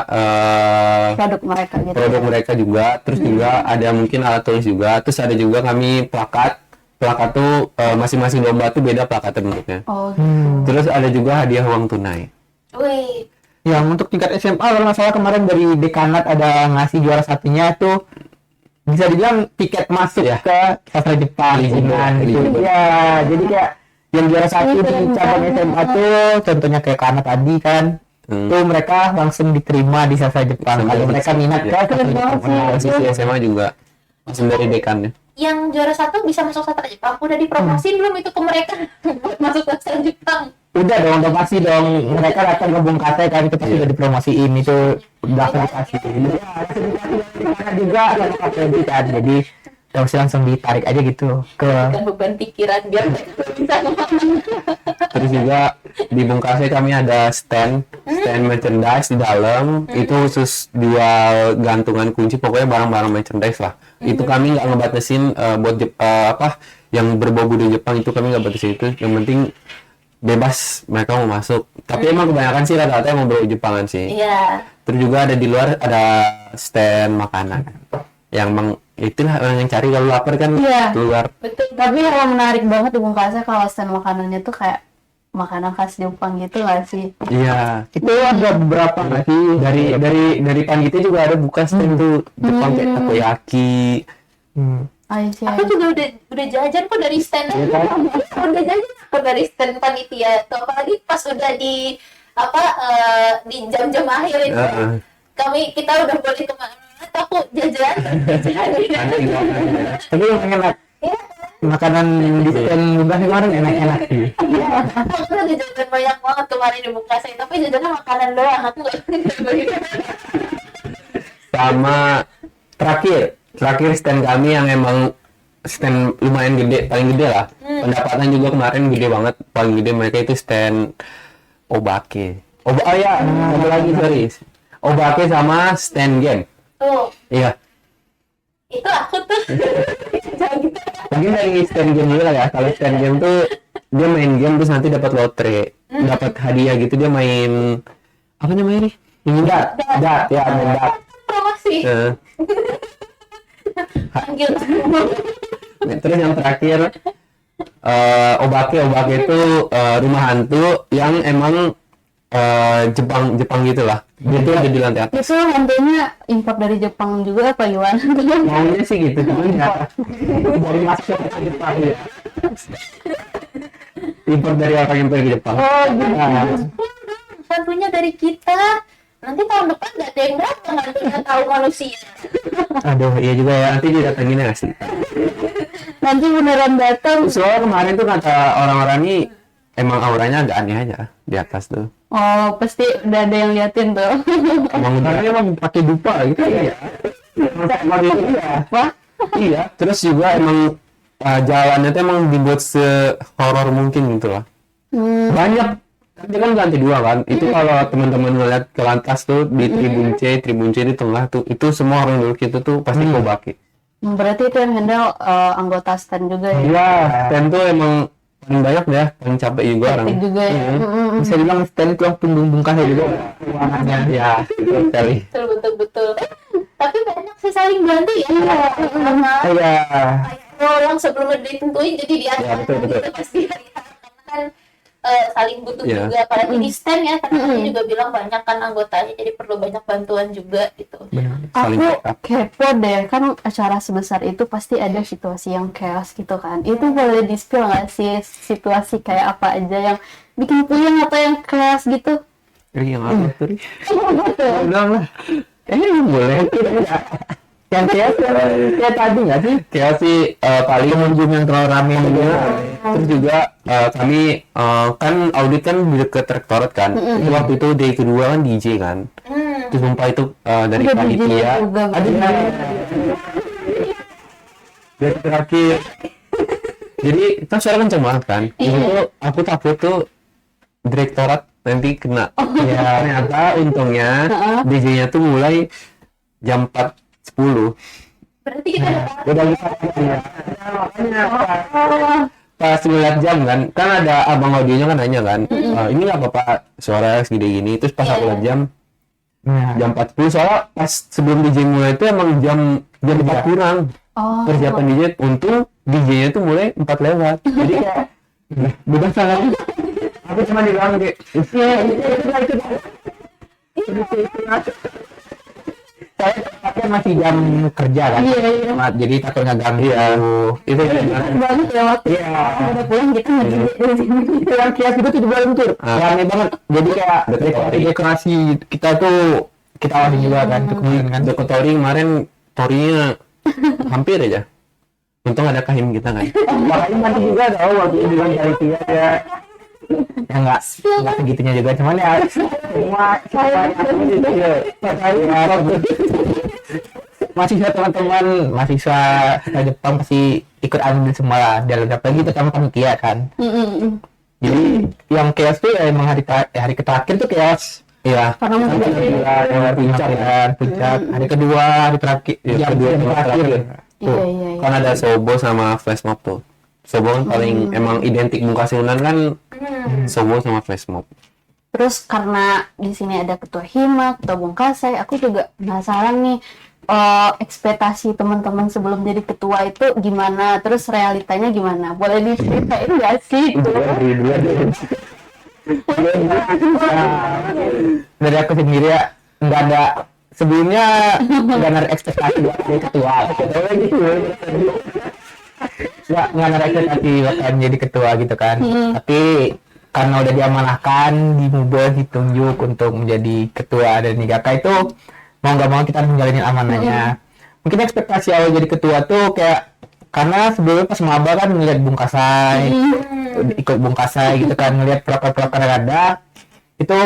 B: produk mereka gitu.
D: produk mereka juga. Terus juga ada mungkin alat tulis juga. Terus ada juga kami plakat. Plakat tuh masing-masing lomba tuh beda plakatnya bentuknya.
B: Oh,
D: Terus ada juga hadiah uang tunai.
A: Wih,
C: yang untuk tingkat SMA kalau nggak salah kemarin dari dekanat ada ngasih juara satunya tuh bisa dibilang tiket masuk
D: Ya.
C: ke sastra Jepang dengan gitu.
D: Eligible.
C: Ya, jadi kayak yang juara satu di cabang SMA tuh contohnya kayak Kana tadi kan. Tuh mereka langsung diterima di sastra Jepang. Kalau mereka minat
D: Ya.
C: ke sastra Jepang.
D: Sisi SMA juga langsung dari dekannya.
A: yang juara 1 bisa masuk sastra Jepang. Udah dipromosin belum itu ke mereka buat masuk sastra Jepang?
C: Udah dong pasti dong. Mereka datang ke Bung Kate kan itu pasti udah dipromosiin itu udah dikasih. Ya, langsung dikasih karena juga sama KPD kan. Jadi langsung ditarik aja gitu ke
A: Bukan beban pikiran biar mereka bisa ngomong.
D: Terus juga di Bung Kase kami ada stand merchandise di dalam. Itu khusus jual gantungan kunci, pokoknya barang-barang merchandise lah. Itu kami nggak ngebatasin buat apa yang berbau budaya Jepang itu kami nggak batasin itu. Yang penting bebas mereka mau masuk. Tapi emang kebanyakan sih rata-rata yang mau berbau Jepangan sih.
A: Iya.
D: Terus juga ada di luar ada stand makanan. Yang itulah orang yang cari kalau lapar kan
B: Iya.
D: keluar.
A: Betul.
B: tapi yang menarik banget di Bungkasnya kalau stand makanannya tuh kayak makanan khas Jepang gitu nggak sih?
D: Iya.
C: itu ada beberapa nggak sih
D: Dari panitia juga ada buka stand tuh Jepang kayak takoyaki.
B: Ayo sih.
A: Aku juga udah jajan kok dari stand. Udah jajan kok dari stand panitia. Tuh apalagi pas udah di apa di jam-jam akhir itu. Kita udah boleh kemana-mana. Tuh aku jajan.
C: tapi yang enak
A: Iya.
C: makanan di stand Bungkas kemarin enak-enak sih.
A: Aku udah jajan banyak banget kemarin di Bukasai, tapi jajannya makanan doang. Aku nggak beli.
D: Sama terakhir stand kami yang emang stand lumayan gede, paling gede lah. Pendapatan juga kemarin gede banget, paling gede mereka itu stand Obake. Oh ya, ada lagi sorry. Obake sama stand game.
A: Tuh,
D: Iya.
A: itu aku tuh. Jangan gitu.
D: Mungkin dari stand game dulu lah ya. Kalau stand game tuh dia main game terus nanti dapat lotre, dapat hadiah gitu. Dia main apa namanya nih?
C: Dat ya main dat.
A: Promosi.
D: Eh,
A: Panggil.
D: Terus yang terakhir Obake itu rumah hantu yang emang Jepang gitu lah. Dia tuh ada di lantai atas.
B: Itu hantunya import dari Jepang juga apa gimana?
D: Maunya sih gitu, cuman ya
C: Dari masuk ke Jepang ya.
D: impor dari orang yang pergi ke Jepang.
C: Oh gitu.
A: Hantunya dari kita. Nanti tahun depan nggak ada yang datang hantunya tahu manusia.
C: Aduh iya juga ya.
D: Nanti didatengin ya sih.
B: Nanti beneran datang.
D: Soalnya kemarin tuh kata orang-orang ini emang auranya agak aneh aja di atas tuh.
B: Oh, pasti udah ada yang liatin tuh.
D: Emang
C: Emang pakai dupa gitu ya.
D: emang itu ya. Apa? Iya. Terus juga emang jalannya tuh emang dibuat se-horor mungkin gitu lah. Banyak. Tapi kan lantai 2 kan. Itu kalau teman-teman ngeliat ke lantas tuh di tribun C di tengah tuh, itu semua orang dulu gitu tuh pasti Kobake.
B: Berarti itu yang handle anggota stand juga ya?
D: Iya, stand tuh emang paling banyak ya, paling capek juga orang.
B: Praktik juga ya?
C: Bisa bilang stand tuh yang punggung Bungkas juga ruangannya.
D: Ya, betul sekali.
A: Betul. Tapi banyak sih saya saling bantu ya. Sama
C: Iya.
A: kayak orang sebelum ditentuin jadi di atas
D: Ya, betul.
A: gitu pasti hari H. Karena kan saling butuh
D: Iya.
A: juga, apalagi di stand ya, karena aku juga bilang banyak kan anggotanya, jadi perlu banyak bantuan juga gitu.
D: Saling
B: Aku
D: backup.
B: kepo deh, kan acara sebesar itu pasti ada situasi yang chaos gitu kan. Itu boleh di-spill nggak sih situasi kayak apa aja yang bikin puyeng atau yang chaos gitu?
D: Yang apa tuh? Ri?
C: Bilang lah. Kayaknya nggak boleh. Yang kayak tadi nggak sih?
D: Kayak sih paling
C: Pengunjung yang terlalu ramai gitu.
D: terus juga kami kan audit kan di dekat rektorat kan. Itu waktu itu day kedua kan DJ kan. Terus sumpah itu dari
B: Udah DJ
D: panitia.
B: juga,
C: Aduh,
D: Dari terakhir. Jadi kan suara kenceng banget kan. Itu tuh aku takut tuh direktorat nanti kena. Ya ternyata untungnya DJ-nya tuh mulai jam 4.10.
A: Berarti kita
C: udah bisa ya.
D: Pas ngeliat jam kan ada abang audionya kan nanya kan, ini nggak apa-apa suara segede gini. Terus pas aku liat jam
C: Nah,
D: jam 40, soalnya pas sebelum DJ mulai itu emang jam 4 kurang
B: Oh,
D: persiapan DJ. Untung DJ-nya tuh mulai 4 lewat. Jadi kayak
C: bukan salah. Aku cuma bilang kayak, saya tempatnya masih jam kerja kan.
B: Iya.
C: Jadi takut ngeganggu.
D: itu
B: banget ya waktu
C: Iya.
B: udah pulang kita nggak DJ dari sini.
C: Itu yang kias itu 17 tur. Rame banget. Jadi kayak dekorasi kita tuh kita awasin juga kan. Itu kemarin kan.
D: Doko Tori kemarin Torinya hampir aja. Untung ada Kahim kita kan.
C: Makanya nanti juga tahu waktu itu bilang dari tiga ya. Ya nggak segitunya juga, cuman ya semua mahasiswa teman-teman mahasiswa Jepang pasti ikut ambil semua lah, dalam apalagi itu kan panitia kan. Jadi yang chaos tuh ya emang hari terakhir tuh chaos. Iya.
B: Karena masih
C: Yang puncak kan, puncak. Hari kedua, hari terakhir,
D: Ya,
C: yang
D: kedua
C: yang terakhir.
B: Iya, iya, iya.
D: Kan ada Sobo sama Flash Mob tuh. Sobo kan paling emang identik Bung Kasiunan kan. Sobo sama Flash Mob.
B: Terus karena di sini ada ketua Hima, ketua Bungkasai, aku juga penasaran nih ekspektasi teman-teman sebelum jadi ketua itu gimana, terus realitanya gimana? Boleh diceritain nggak sih?
C: Dari aku sendiri ya nggak ada sebelumnya nggak ada ekspektasi buat jadi ketua gitu. Nggak ada ekspektasi bakal jadi ketua gitu kan. Tapi karena udah diamanahkan di Mubes ditunjuk untuk menjadi ketua dan Nigaka itu mau nggak mau kita menjalani amanahnya. Mungkin ekspektasi awal jadi ketua tuh kayak karena sebelumnya pas maba kan ngeliat Bung Kasai, ikut Bung Kasai gitu kan, ngeliat proker-proker yang ada itu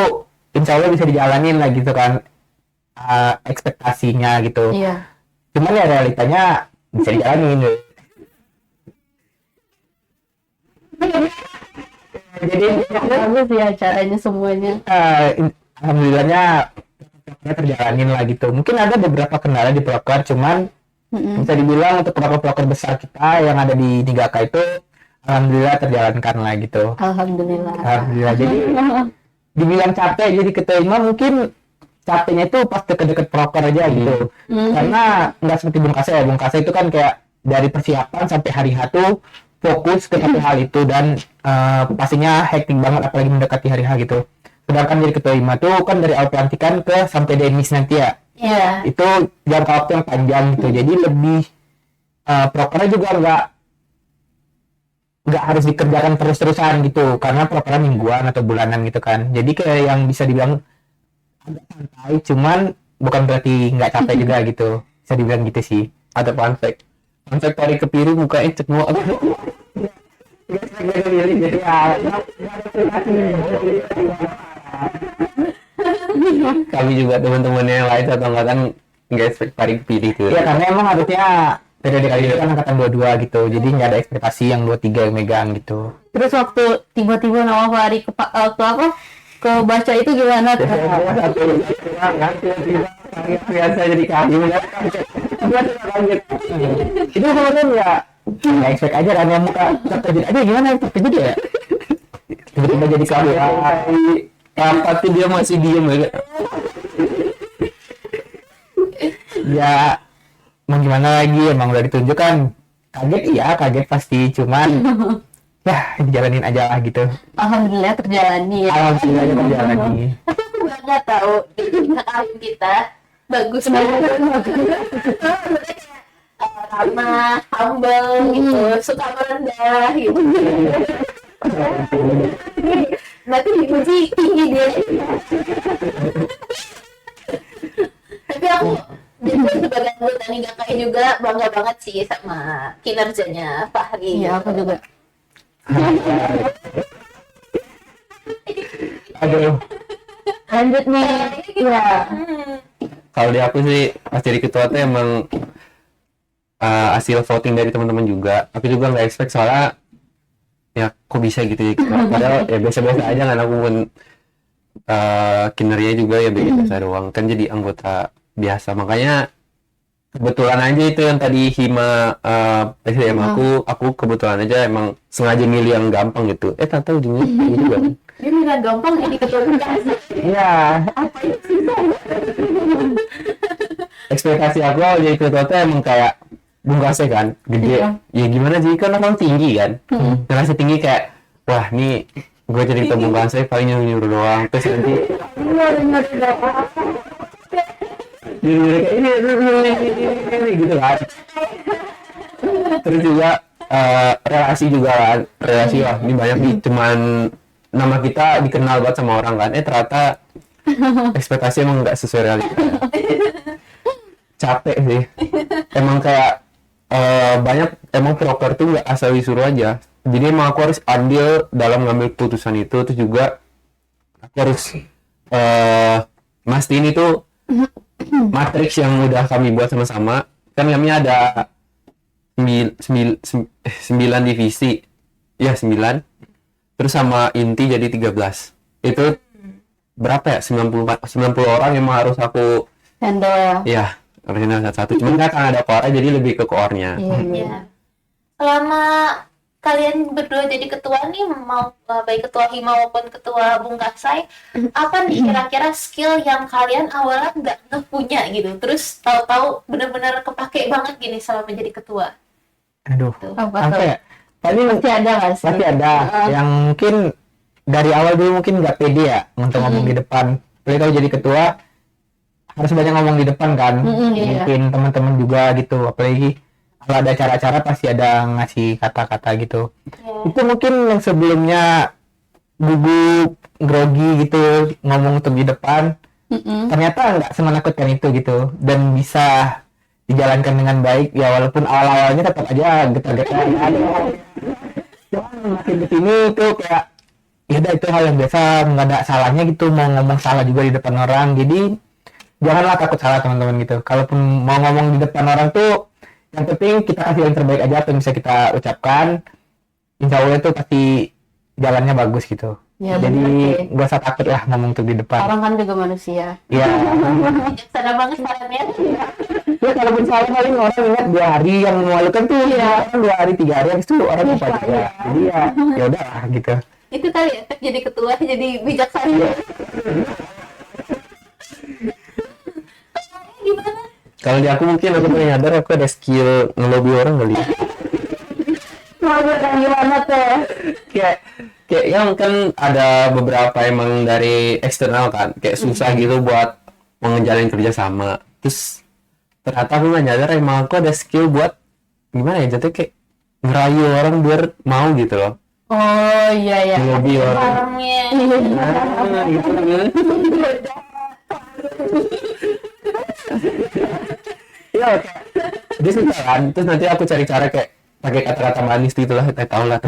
C: insya Allah bisa dijalanin lah gitu kan, ekspektasinya gitu.
B: Iya.
C: Cuman ya realitanya bisa dijalanin. Jadi
B: Bagus ya caranya semuanya.
C: alhamdulillahnya terjalanin lah gitu. Mungkin ada beberapa kendala di proker, cuman bisa dibilang untuk proker-proker besar kita yang ada di Nigaka itu alhamdulillah terjalankan lah gitu.
B: Alhamdulillah.
C: Alhamdulillah. Jadi dibilang capek jadi ketua IMA mungkin capeknya itu pas deket-deket proker aja gitu. Karena nggak seperti Bung Kasai ya. Bung Kasai itu kan kayak dari persiapan sampai hari H tuh fokus ke satu hal itu dan pastinya hektik banget apalagi mendekati hari H gitu. Sedangkan jadi ketua IMA tuh kan dari awal pelantikan ke sampai demis nanti ya.
B: Iya.
C: Itu jangka waktu yang panjang gitu. Jadi lebih prokernya juga nggak harus dikerjakan terus-terusan gitu karena prokernya mingguan atau bulanan gitu kan. Jadi kayak yang bisa dibilang agak santai, cuman bukan berarti nggak capek juga gitu. Bisa dibilang gitu sih.
D: Ada fun fact. Fun fact Tori Kepiru mukanya cekmu. Kami juga teman-temannya yang lain satu angkatan nggak expect Tori Kepiru itu.
C: Iya karena emang harusnya periode kali ini kan angkatan 22 gitu. Jadi nggak ada ekspektasi yang 23 yang megang gitu.
B: Terus waktu tiba-tiba nama Fahri ke apa? Ke baca itu gimana tuh?
C: Biasa jadi kayu ya. Itu kemudian ya nggak expect aja kan yang muka terkejut aja gimana terkejut ya. Tiba-tiba jadi kayu.
D: Apa tuh dia masih diem aja.
C: Ya mau gimana lagi, emang udah ditunjukkan. Kaget iya, kaget pasti, cuman ya dijalanin aja lah gitu.
B: Alhamdulillah terjalani ya.
C: Alhamdulillah terjalani.
A: Tapi aku bangga tahu kakak kawin kita bagus banget. Ramah, humble gitu, suka merendah gitu. Berarti dipuji tinggi dia. Tapi aku sebagai anggota nih kakak juga bangga banget sih sama kinerjanya Pak Hari.
B: Iya, aku juga.
C: Aduh,
B: Lanjut nih. Iya.
D: Kalau di aku sih pas jadi ketua tuh emang hasil voting dari teman-teman juga. Aku juga nggak expect soalnya ya kok bisa gitu ya ketua. Padahal ya biasa-biasa aja kan aku pun kinerjanya juga ya biasa doang kan jadi anggota biasa. Makanya kebetulan aja itu yang tadi Hima PSDM aku kebetulan aja emang sengaja milih yang gampang gitu. Tak tahu ujungnya gitu kan.
A: Dia bilang gampang jadi ketua BKS.
C: iya. Ekspektasi aku jadi ketua tuh emang kayak bungkasnya kan, gede. Ya gimana sih kan orang tinggi kan. Ngerasa tinggi kayak wah nih gue jadi ketua bungkasnya paling nyuruh doang. Terus nanti jadi kayak ini gitu kan. Terus juga relasi juga kan, relasi lah ini banyak nih, cuman nama kita dikenal banget sama orang kan, ternyata ekspektasi emang nggak sesuai realita. Capek sih emang kayak banyak emang proker tuh nggak asal disuruh aja, jadi emang aku harus andil dalam ngambil keputusan itu. Terus juga aku harus mastiin itu matriks yang udah kami buat sama-sama kan, kami ada 9 divisi ya, 9 terus sama inti jadi 13. Itu berapa ya, 90 orang yang harus aku
B: Handle ya.
D: ya original satu-satu, cuman kan karena ada koornya jadi lebih ke koornya.
A: Ya. Selama kalian berdua jadi ketua nih, mau baik ketua Hima maupun ketua Bung Kasai, apa nih kira-kira skill yang kalian awalnya nggak punya gitu, terus tahu-tahu benar-benar kepake banget gini selama jadi ketua?
C: Aduh,
B: Apa
C: apa
B: tuh?
C: ya? Paling
B: Pasti ada nggak sih?
C: pasti ada yang mungkin dari awal dulu mungkin nggak pede ya untuk ngomong di depan. Apalagi kalau jadi ketua harus banyak ngomong di depan kan.
B: Iya.
C: Mungkin teman-teman juga gitu. Apalagi kalau ada acara-acara pasti ada ngasih kata-kata gitu.
A: Ya.
C: Itu mungkin yang sebelumnya gugup, grogi gitu ngomong untuk di depan. Ternyata nggak semenakutkan itu gitu, dan bisa dijalankan dengan baik ya, walaupun awal-awalnya tetap aja getar-getar ada. Cuman makin kesini tuh kayak ya udah, itu hal yang biasa, nggak ada salahnya gitu mau ngomong salah juga di depan orang. Jadi janganlah takut salah teman-teman gitu. Kalaupun mau ngomong di depan orang tuh yang penting kita kasih yang terbaik aja apa yang bisa kita ucapkan. Insya Allah itu pasti jalannya bagus gitu.
B: Ya,
C: Jadi
B: bener sih.
C: nggak usah takut lah ngomong tuh di depan.
B: Orang kan juga manusia.
C: Iya.
A: Bijaksana banget sarannya.
C: Ya kalaupun salah paling orang ingat 2 hari, yang memalukan tuh ya 2 hari 3 hari habis itu orang lupa juga. Jadi ya udahlah gitu.
A: Itu kali ya, jadi ketua jadi bijaksana. Gimana?
D: Kalau di aku mungkin aku punya nyadar aku ada skill ngelobi orang kali.
B: Mau gimana tuh?
D: Kayak yang kan ada beberapa emang dari eksternal kan, kayak susah gitu buat menjalin kerja sama. Terus ternyata aku nggak nyadar emang aku ada skill buat gimana ya, jatuh kayak ngerayu orang biar mau gitu loh.
B: Oh iya ya.
D: Ngelobi orang.
A: Orangnya.
D: Nah, gitu kan. Iya, kayak dia susah kan. Terus nanti aku cari cara kayak pakai kata-kata manis gitu lah, saya tahu lah.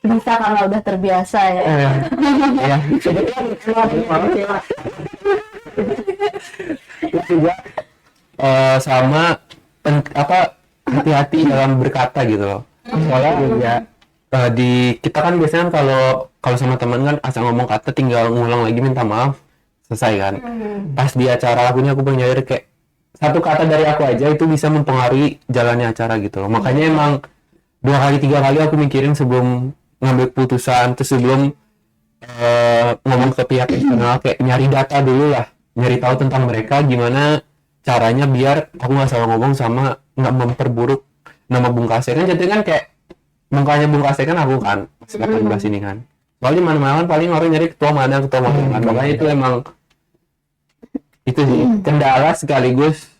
B: Bisa kalau udah terbiasa ya.
C: Ya, sebetulnya terus juga sama hati-hati dalam berkata gitu loh. Soalnya juga di kita kan biasanya kalau sama teman kan asal ngomong kata tinggal ngulang lagi minta maaf selesai kan. Pas di acara lagunya aku baru nyadar kayak satu kata dari aku aja itu bisa mempengaruhi jalannya acara gitu loh. Makanya emang 2 kali 3 kali aku mikirin sebelum ngambil keputusan, terus sebelum ngomong ke pihak eksternal kayak nyari data dulu lah, nyari tahu tentang mereka gimana
D: caranya biar aku nggak salah ngomong sama nggak memperburuk nama Bung Kase kan, jadi kan kayak makanya Bung Kase kan aku kan pas 18 ini kan, soalnya mana-mana kan paling orang nyari ketua mana kan, makanya itu emang itu sih kendala sekaligus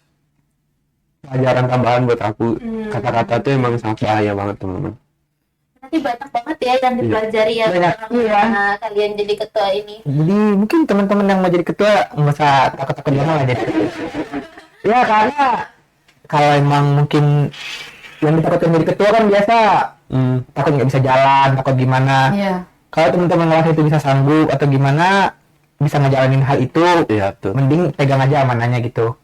D: pelajaran tambahan buat aku. Kata-kata tuh emang sangat bahaya banget teman-teman.
A: Nanti banyak banget ya yang dipelajari ya
C: Banyak,
A: karena kalian jadi ketua ini.
C: Jadi mungkin teman-teman yang mau jadi ketua nggak usah takut-takut banget lah jadi ketua. Ya karena kalau emang mungkin yang ditakutkan jadi ketua kan biasa takut nggak bisa jalan, takut gimana.
B: Iya.
C: Kalau teman-teman ngerasa itu bisa sanggup atau gimana, bisa ngejalanin hal itu,
D: Iya tuh.
C: mending pegang aja amanahnya gitu.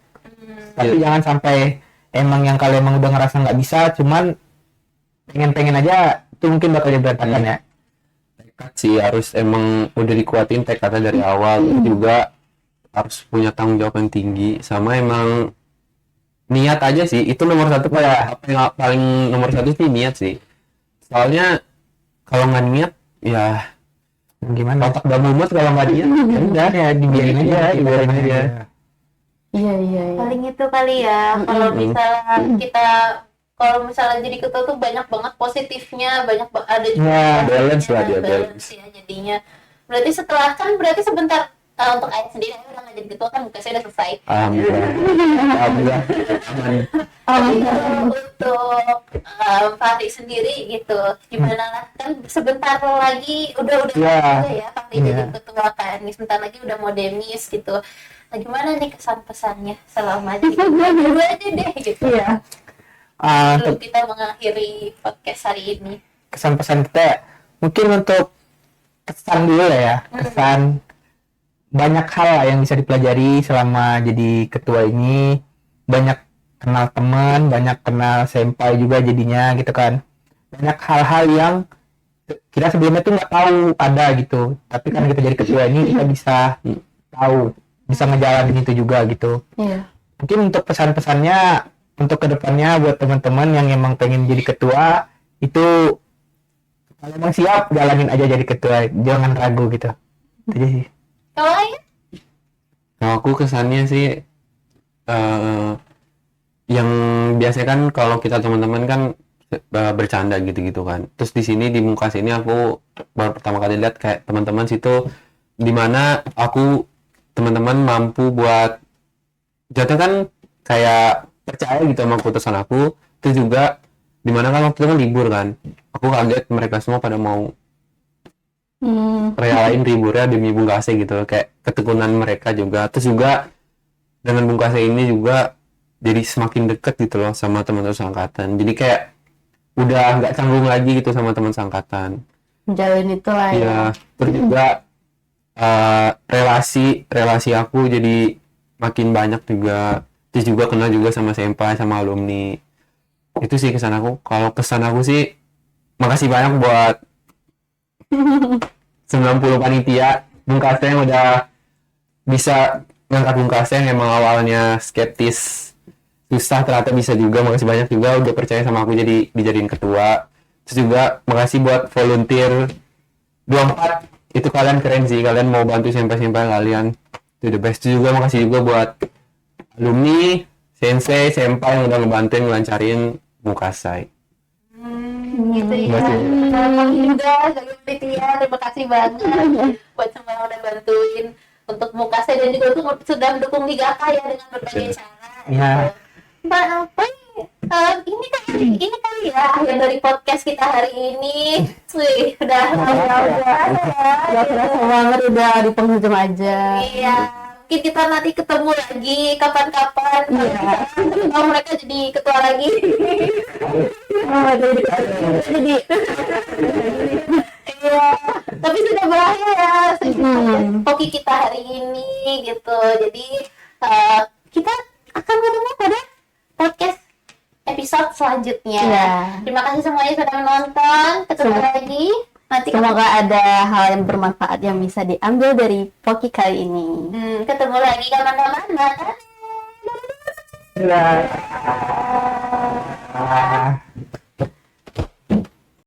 C: Tapi jangan sampai emang yang kalian emang udah ngerasa nggak bisa, cuman pengen-pengen aja, itu mungkin bakal jadi berantakan ya.
D: Tekad sih harus emang udah dikuatin tekadnya dari awal, juga harus punya tanggung jawab yang tinggi, sama emang niat aja sih, itu nomor satu. Apa yang paling nomor satu sih niat sih, soalnya kalau nggak niat ya
C: Gimana?
D: otak udah mumet, kalau nggak niat ya udah
C: Ya dibiarin aja, dibiarin aja.
B: Iya, iya, iya.
A: Paling itu kali ya, kalau misalnya jadi ketua tuh banyak banget positifnya, ada juga
C: Ya,
D: balance lah dia,
A: balance ya jadinya. Berarti sebentar untuk ayah sendiri ayah udah nggak jadi ketua kan, saya udah selesai.
D: Alhamdulillah aman.
A: Tapi kalau untuk Fahri sendiri gitu, gimana lah, kan sebentar lagi udah
C: Ya.
A: juga ya Fahri jadi ketua kan, ini sebentar lagi udah mau demis gitu. Nah gimana nih kesan pesannya selama jadi ketua dulu aja deh gitu.
B: Iya.
A: Sebelum
C: Untuk
A: kita mengakhiri podcast hari ini.
C: kesan-pesan kita mungkin untuk kesan dulu lah ya, kesan banyak hal lah yang bisa dipelajari selama jadi ketua ini, banyak kenal teman, banyak kenal senpai juga jadinya gitu kan, banyak hal-hal yang kita sebelumnya tuh nggak tahu ada gitu, tapi kan kita jadi ketua ini kita bisa tahu, bisa ngejalanin itu juga gitu.
B: Iya.
C: Mungkin untuk pesan-pesannya untuk kedepannya buat teman-teman yang emang pengen jadi ketua itu, kalau emang siap jalanin aja jadi ketua, jangan ragu gitu. Itu aja sih.
A: Kalau ayah?
D: Nah, aku kesannya sih yang biasanya kan kalau kita teman-teman kan bercanda gitu-gitu kan. Terus di sini di Mukas ini aku baru pertama kali lihat kayak teman-teman situ, dimana aku teman-teman mampu buat jatuh kan kayak percaya gitu sama keputusan aku. Itu juga dimana kan waktu itu kan libur kan, aku kaget mereka semua pada mau relain liburnya demi Bung Kase gitu, kayak ketekunan mereka juga. Terus juga dengan Bung Kase ini juga jadi semakin dekat gitu loh sama teman-teman seangkatan, jadi kayak udah nggak canggung lagi gitu sama teman seangkatan.
B: Menjalin itu lah ya.
D: Iya, terus juga relasi aku jadi makin banyak juga. Terus juga kenal juga sama senpai, sama alumni. Itu sih kesan aku. Kalau kesan aku sih, makasih banyak buat 90 panitia Bung Kase yang udah bisa ngangkat Bung Kase yang emang awalnya skeptis, susah, ternyata bisa juga. Makasih banyak juga udah percaya sama aku jadi dijadiin ketua. Terus juga makasih buat volunteer 24, itu kalian keren sih, kalian mau bantu senpai-senpai kalian, itu the best. Terus juga makasih juga buat alumni, sensei, senpai yang udah ngebantuin ngelancarin Mukasai.
A: Gitu ya. Bang Indah, sebagai panitia, terima kasih banget buat semua yang udah bantuin untuk Mukase, dan juga tuh sudah mendukung Liga K ya dengan berbagai cara.
C: Iya.
A: Mbak apa ini kali ya akhir dari podcast kita hari ini. Wih, udah
B: Udah kerasa banget, udah di penghujung aja.
A: Iya, mungkin kita nanti ketemu lagi kapan-kapan. Kalau mereka jadi ketua lagi.
B: Jadi
A: Iya, tapi sudah berakhir ya hoki kita hari ini gitu. Jadi kita akan ketemu pada podcast episode selanjutnya.
B: Iya.
A: Terima kasih semuanya sudah menonton. Ketemu lagi. Nanti
B: semoga ada hal yang bermanfaat yang bisa diambil dari Poki kali ini.
A: ketemu lagi kapan-kapan.
C: Dadah.